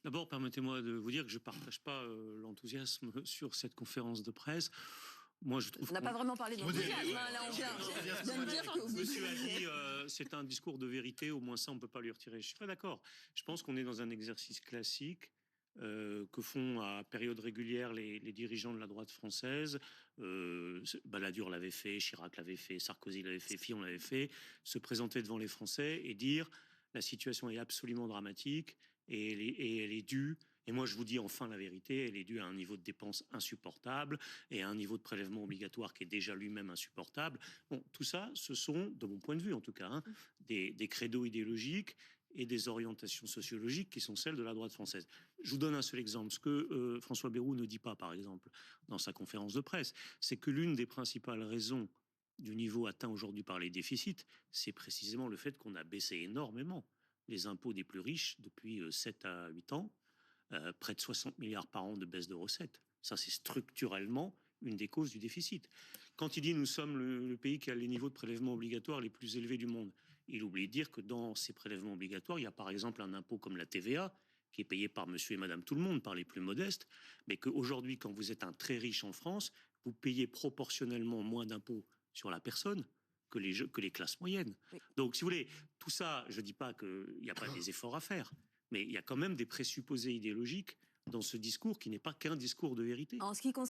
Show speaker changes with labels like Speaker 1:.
Speaker 1: D'abord, permettez-moi de vous dire que je ne partage pas l'enthousiasme sur cette conférence de presse. Moi, je trouve
Speaker 2: On n'a pas vraiment parlé d'enthousiasme, là, on vient de dire que vous...
Speaker 1: Monsieur a dit c'est un discours de vérité, au moins ça, on ne peut pas lui retirer. Je ne suis pas d'accord. Je pense qu'on est dans un exercice classique que font à période régulière les dirigeants de la droite française. Balladur l'avait fait, Chirac l'avait fait, Sarkozy l'avait fait, Fillon l'avait fait, se présenter devant les Français et dire la situation est absolument dramatique et elle est due. Et moi, je vous dis enfin la vérité, elle est due à un niveau de dépenses insupportable et à un niveau de prélèvement obligatoire qui est déjà lui-même insupportable. Bon, tout ça, ce sont, de mon point de vue en tout cas, des credos idéologiques et des orientations sociologiques qui sont celles de la droite française. Je vous donne un seul exemple. Ce que François Bayrou ne dit pas, par exemple, dans sa conférence de presse, c'est que l'une des principales raisons du niveau atteint aujourd'hui par les déficits, c'est précisément le fait qu'on a baissé énormément les impôts des plus riches depuis 7 à 8 ans, près de 60 milliards par an de baisse de recettes. Ça, c'est structurellement une des causes du déficit. Quand il dit nous sommes le pays qui a les niveaux de prélèvements obligatoires les plus élevés du monde, il oublie de dire que dans ces prélèvements obligatoires, il y a par exemple un impôt comme la TVA, qui est payé par monsieur et madame tout le monde, par les plus modestes, mais qu'aujourd'hui, quand vous êtes un très riche en France, vous payez proportionnellement moins d'impôts sur la personne que les classes moyennes. Oui. Donc, si vous voulez, tout ça, je ne dis pas qu'il n'y a pas des efforts à faire, mais il y a quand même des présupposés idéologiques dans ce discours qui n'est pas qu'un discours de vérité.
Speaker 2: En ce qui concerne